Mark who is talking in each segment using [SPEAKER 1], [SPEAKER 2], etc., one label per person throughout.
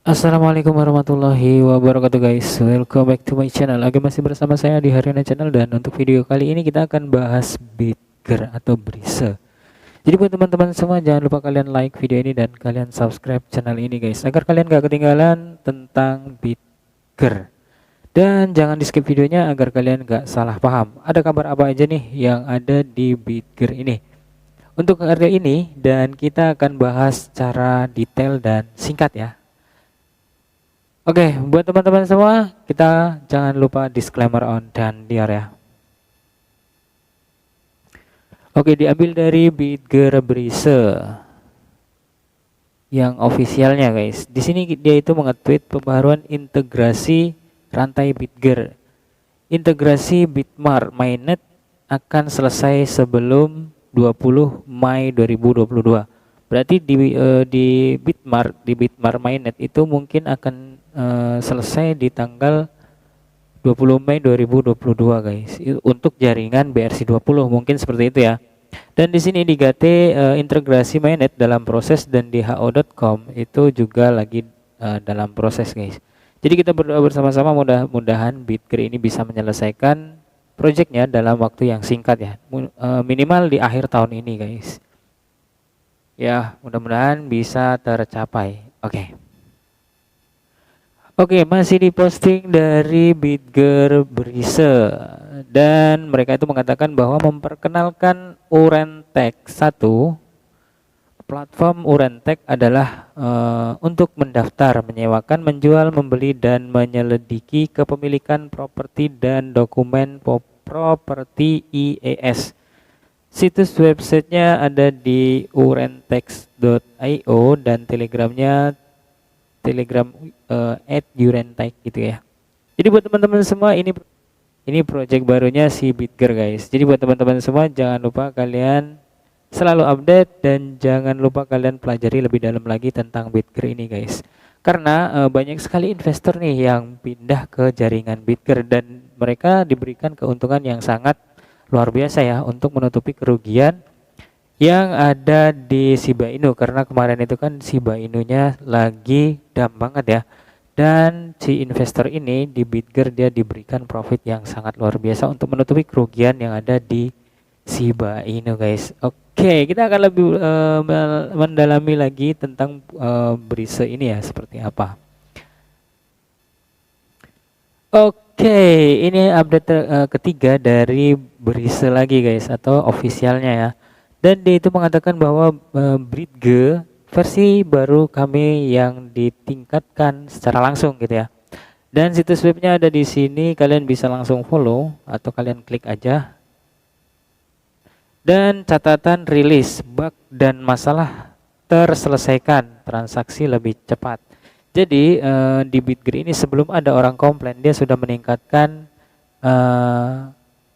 [SPEAKER 1] Assalamualaikum warahmatullahi wabarakatuh guys. Welcome back to my channel. Lagi masih bersama saya di Haryana Channel, dan untuk video kali ini kita akan bahas Bitger atau Brise. Jadi buat teman-teman semua, jangan lupa kalian like video ini dan kalian subscribe channel ini guys, agar kalian gak ketinggalan tentang Bitger. Dan jangan di skip videonya agar kalian gak salah paham. Ada kabar apa aja nih yang ada di Bitger ini untuk harga ini, dan kita akan bahas secara detail dan singkat ya. Oke, buat teman-teman semua, kita jangan lupa disclaimer on dan diar ya. Oke, diambil dari Bitger Brise yang ofisialnya guys. Di sini dia itu mengetweet pembaruan integrasi rantai Bitger. Integrasi Bitmart mainnet akan selesai sebelum 20 Mei 2022. Berarti di Bitmart mainnet itu mungkin akan selesai di tanggal 20 Mei 2022 guys, untuk jaringan BRC20 mungkin seperti itu ya. Dan di sini di GT integrasi mainnet dalam proses, dan di ho.com itu juga lagi dalam proses guys. Jadi kita berdoa bersama-sama, mudah-mudahan Bitger ini bisa menyelesaikan proyeknya dalam waktu yang singkat ya, minimal di akhir tahun ini guys. Ya, mudah-mudahan bisa tercapai. Oke, masih diposting dari Bitger Brise, dan mereka itu mengatakan bahwa memperkenalkan Urentek 1. Platform Urentek adalah untuk mendaftar, menyewakan, menjual, membeli, dan menyelidiki kepemilikan properti dan dokumen properti IES. Situs websitenya ada di urentex.io, dan telegramnya telegram @urentek gitu ya. Jadi buat teman-teman semua, ini project barunya si Bitger guys. Jadi buat teman-teman semua, jangan lupa kalian selalu update, dan jangan lupa kalian pelajari lebih dalam lagi tentang Bitger ini guys. Karena banyak sekali investor nih yang pindah ke jaringan Bitger, dan mereka diberikan keuntungan yang sangat luar biasa ya, untuk menutupi kerugian yang ada di Shiba Inu, karena kemarin itu kan Shiba Inunya lagi down banget ya. Dan si investor ini di Bitger dia diberikan profit yang sangat luar biasa untuk menutupi kerugian yang ada di Shiba Inu guys. Oke, kita akan lebih mendalami lagi tentang Brise ini ya, seperti apa. Oke, ini update ketiga dari Brise lagi guys, atau officialnya ya. Dan dia itu mengatakan bahwa Bitger versi baru kami yang ditingkatkan secara langsung gitu ya. Dan situs webnya ada di sini, kalian bisa langsung follow atau kalian klik aja. Dan catatan rilis, bug dan masalah terselesaikan, transaksi lebih cepat. Jadi di Bitger ini sebelum ada orang komplain, dia sudah meningkatkan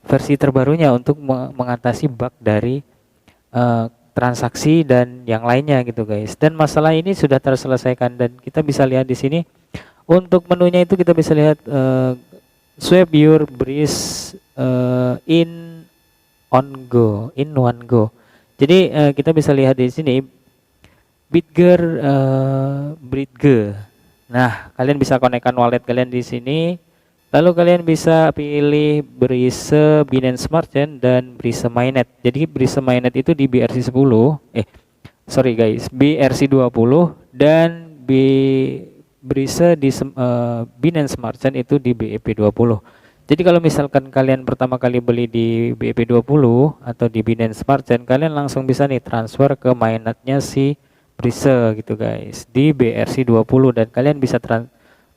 [SPEAKER 1] versi terbarunya untuk mengatasi bug dari transaksi dan yang lainnya gitu guys. Dan masalah ini sudah terselesaikan, dan kita bisa lihat di sini untuk menunya itu kita bisa lihat swipe your Brise in one go. Jadi kita bisa lihat di sini Bitger Bitger. Nah, kalian bisa konekkan wallet kalian di sini. Lalu kalian bisa pilih Brise Binance Smart Chain dan Brise Mainnet. Jadi Brise Mainnet itu di BRC10. Sorry guys, BRC20, dan Brise di Binance Smart Chain itu di BEP20. Jadi kalau misalkan kalian pertama kali beli di BEP20 atau di Binance Smart Chain, kalian langsung bisa nih transfer ke mainnetnya si Brise gitu guys, di BRC20, dan kalian bisa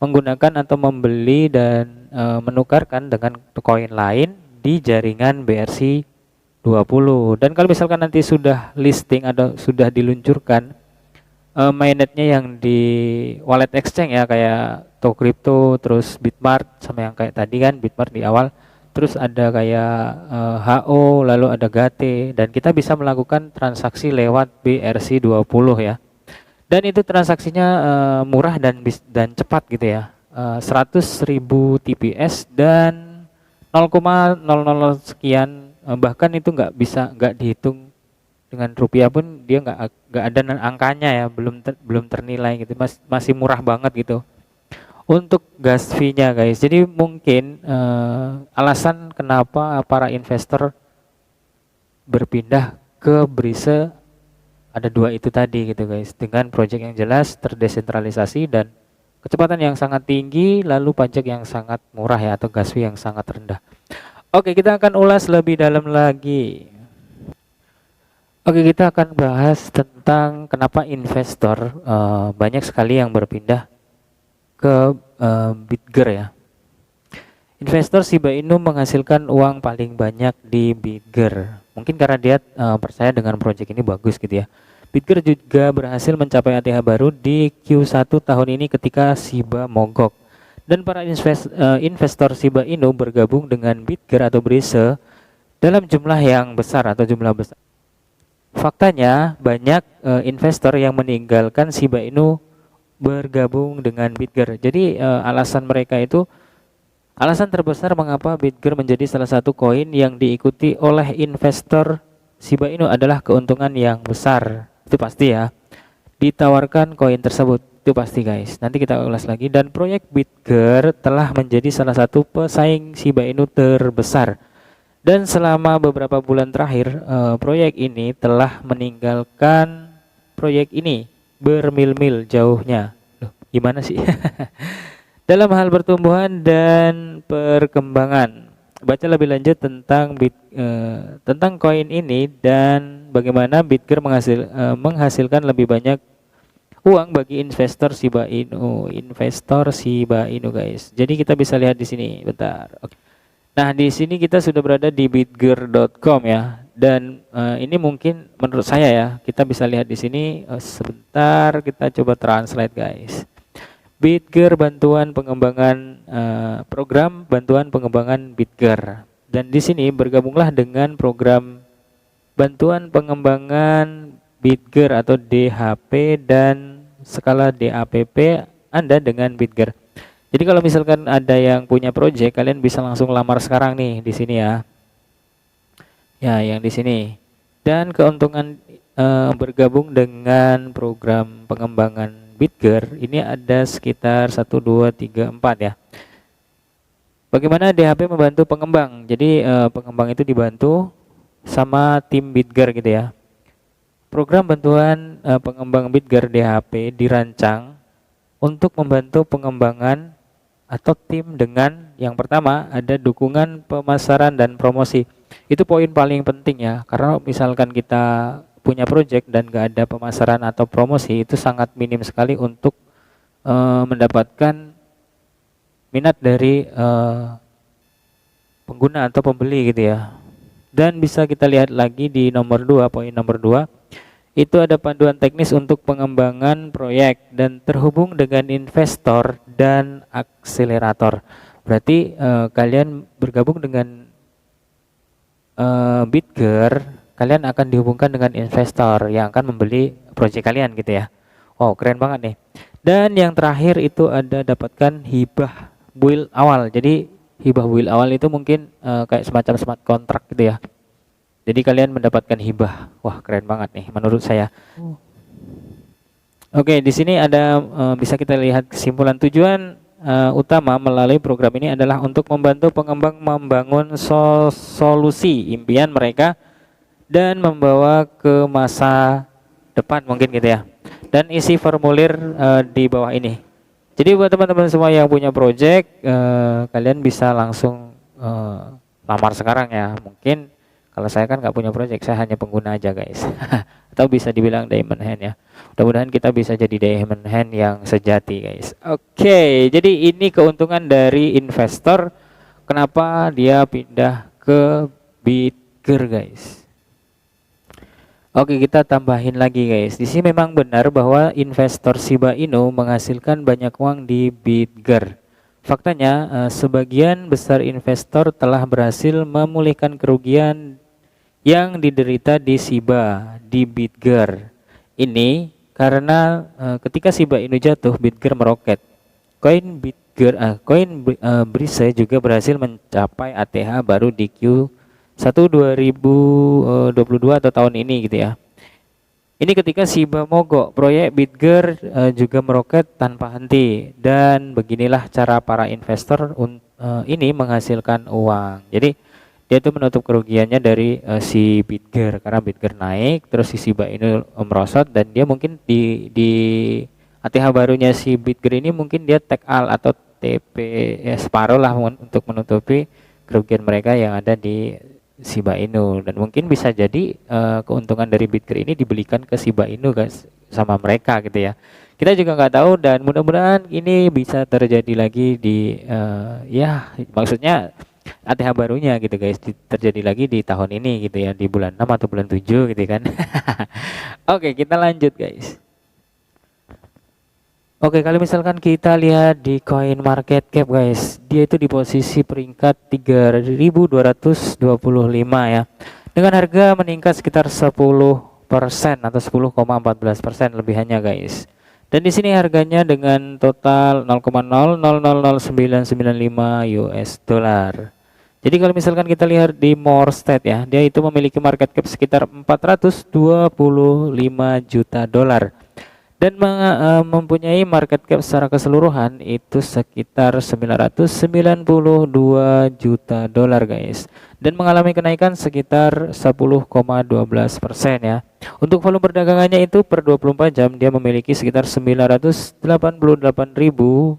[SPEAKER 1] menggunakan atau membeli dan menukarkan dengan koin lain di jaringan BRC20. Dan kalau misalkan nanti sudah listing atau sudah diluncurkan mainnetnya yang di wallet exchange ya, kayak Crypto, terus Bitmart, sama yang kayak tadi kan Bitmart di awal, terus ada kayak HO, lalu ada GT, dan kita bisa melakukan transaksi lewat BRC20 ya. Dan itu transaksinya murah dan cepat gitu ya. 100.000 TPS dan 0,00 sekian, bahkan itu nggak dihitung dengan rupiah pun dia nggak ada angkanya ya, belum ternilai gitu, masih murah banget gitu untuk gas fee-nya guys. Jadi mungkin alasan kenapa para investor berpindah ke Brise ada dua itu tadi gitu guys, dengan project yang jelas, terdesentralisasi, dan kecepatan yang sangat tinggi, lalu pajak yang sangat murah ya, atau gas fee yang sangat rendah. Oke, kita akan ulas lebih dalam lagi. Oke, kita akan bahas tentang kenapa investor banyak sekali yang berpindah ke Bitger ya. Investor Shiba Inu menghasilkan uang paling banyak di Bitger. Mungkin karena dia percaya dengan proyek ini bagus gitu ya. Bitger juga berhasil mencapai ATH baru di Q1 tahun ini ketika Shiba mogok. Dan para investor Shiba Inu bergabung dengan Bitger atau Brise dalam jumlah yang besar atau jumlah besar. Faktanya banyak investor yang meninggalkan Shiba Inu bergabung dengan Bitger. Jadi alasan terbesar mengapa Bitger menjadi salah satu koin yang diikuti oleh investor Shiba Inu adalah keuntungan yang besar. Itu pasti ya. Ditawarkan koin tersebut, itu pasti guys. Nanti kita ulas lagi. Dan proyek Bitger telah menjadi salah satu pesaing Shiba Inu terbesar. Dan selama beberapa bulan terakhir, proyek ini telah meninggalkan proyek ini bermil-mil jauhnya. Loh, gimana sih? Dalam hal pertumbuhan dan perkembangan. Baca lebih lanjut tentang koin ini dan bagaimana Bitger menghasilkan lebih banyak uang bagi investor Shiba Inu guys. Jadi kita bisa lihat di sini, bentar. Oke. Nah, di sini kita sudah berada di bitger.com ya. Dan ini mungkin menurut saya ya, kita bisa lihat di sini sebentar, kita coba translate guys. Bitger bantuan pengembangan program bantuan pengembangan Bitger. Dan di sini bergabunglah dengan program bantuan pengembangan Bitger atau DHP dan skala DAPP Anda dengan Bitger. Jadi kalau misalkan ada yang punya project, kalian bisa langsung lamar sekarang nih di sini ya. Ya, yang di sini. Dan keuntungan bergabung dengan program pengembangan Bitger ini ada sekitar 1 2 3 4 ya. Bagaimana DHP membantu pengembang? Jadi pengembang itu dibantu sama tim Bitger gitu ya. Program bantuan pengembang Bitger DHP dirancang untuk membantu pengembangan atau tim dengan yang pertama ada dukungan pemasaran dan promosi. Itu poin paling penting ya, karena misalkan kita punya project dan gak ada pemasaran atau promosi, itu sangat minim sekali untuk mendapatkan minat dari pengguna atau pembeli gitu ya. Dan bisa kita lihat lagi di nomor 2, poin nomor 2 itu ada panduan teknis untuk pengembangan proyek dan terhubung dengan investor dan akselerator. Berarti kalian bergabung dengan Bitger, kalian akan dihubungkan dengan investor yang akan membeli proyek kalian gitu ya. Oh, keren banget nih. Dan yang terakhir itu ada dapatkan hibah build awal. Jadi hibah build awal itu mungkin kayak semacam smart contract gitu ya. Jadi kalian mendapatkan hibah. Wah, keren banget nih menurut saya. Oke, di sini ada bisa kita lihat kesimpulan tujuan utama melalui program ini adalah untuk membantu pengembang membangun solusi impian mereka dan membawa ke masa depan mungkin gitu ya. Dan isi formulir di bawah ini. Jadi buat teman-teman semua yang punya project, kalian bisa langsung lamar sekarang ya. Mungkin kalau saya kan nggak punya project, saya hanya pengguna aja guys. Atau bisa dibilang diamond hand ya. Mudah-mudahan kita bisa jadi diamond hand yang sejati guys. Oke, jadi ini keuntungan dari investor. Kenapa dia pindah ke Bitger guys. Oke, kita tambahin lagi guys. Di sini memang benar bahwa investor Shiba Inu menghasilkan banyak uang di Bitger. Faktanya, sebagian besar investor telah berhasil memulihkan kerugian yang diderita di Shiba di Bitger. Ini karena ketika Shiba Inu jatuh, Bitger meroket. Koin Brise juga berhasil mencapai ATH baru di Q1 2022 atau tahun ini gitu ya. Ini ketika Shiba mogok, proyek Bitger juga meroket tanpa henti, dan beginilah cara para investor ini menghasilkan uang. Jadi dia itu menutup kerugiannya dari si Bitger, karena Bitger naik, terus si Shiba ini merosot, dan dia mungkin di ATH barunya si Bitger ini mungkin dia take all atau TP ya, separuh lah untuk menutupi kerugian mereka yang ada di Shiba Inu, dan mungkin bisa jadi keuntungan dari Bitger ini dibelikan ke Shiba Inu guys sama mereka gitu ya. Kita juga nggak tahu, dan mudah-mudahan ini bisa terjadi lagi di ya maksudnya ATH barunya gitu guys, terjadi lagi di tahun ini gitu ya, di bulan 6 atau bulan 7 gitu kan. Oke, kita lanjut guys. Oke, kalau misalkan kita lihat di coin market cap guys, dia itu di posisi peringkat 3.225 ya, dengan harga meningkat sekitar 10% atau 10,14% lebihannya guys. Dan di sini harganya dengan total 0,000995 US dollar. Jadi kalau misalkan kita lihat di More State ya, dia itu memiliki market cap sekitar 425 juta dolar. Dan mempunyai market cap secara keseluruhan itu sekitar 992 juta dolar guys, dan mengalami kenaikan sekitar 10,12% ya. Untuk volume perdagangannya itu per 24 jam dia memiliki sekitar 988 ribu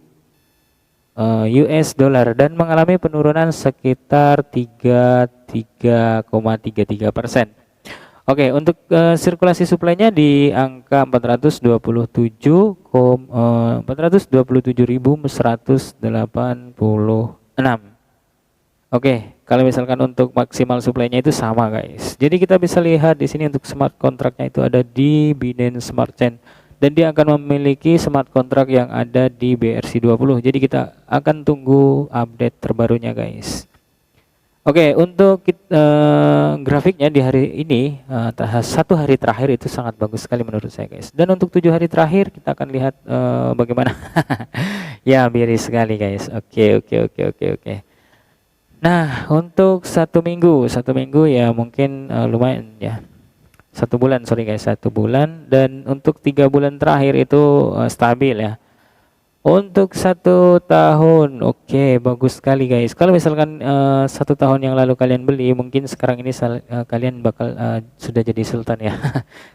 [SPEAKER 1] US dollar, dan mengalami penurunan sekitar 33,33%. Oke, untuk sirkulasi suplainya di angka 427.186. Oke, kalau misalkan untuk maksimal suplainya itu sama guys. Jadi kita bisa lihat di sini untuk smart kontraknya itu ada di Binance Smart Chain, dan dia akan memiliki smart kontrak yang ada di BRC20. Jadi kita akan tunggu update terbarunya guys. Oke, untuk grafiknya di hari ini satu hari terakhir itu sangat bagus sekali menurut saya guys. Dan untuk 7 hari terakhir kita akan lihat bagaimana. Ya, miris sekali guys. Oke. Nah, untuk satu minggu ya mungkin lumayan ya. 1 bulan, sorry guys, 1 bulan. Dan untuk 3 bulan terakhir itu stabil ya. Untuk 1 tahun, oke, bagus sekali guys. Kalau misalkan 1 tahun yang lalu kalian beli, mungkin sekarang ini kalian bakal sudah jadi sultan ya.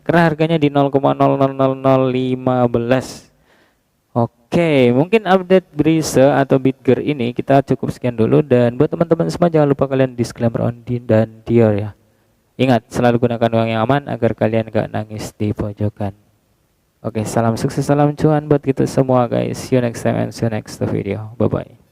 [SPEAKER 1] Karena harganya di 0,000015. Oke, mungkin update Brise atau Bitger ini kita cukup sekian dulu, dan buat teman-teman semua jangan lupa kalian disclaimer on dan Dior ya. Ingat, selalu gunakan uang yang aman agar kalian gak nangis di pojokan. Oke, salam sukses, salam cuan buat kita semua guys. See you next time and see you next video. Bye bye.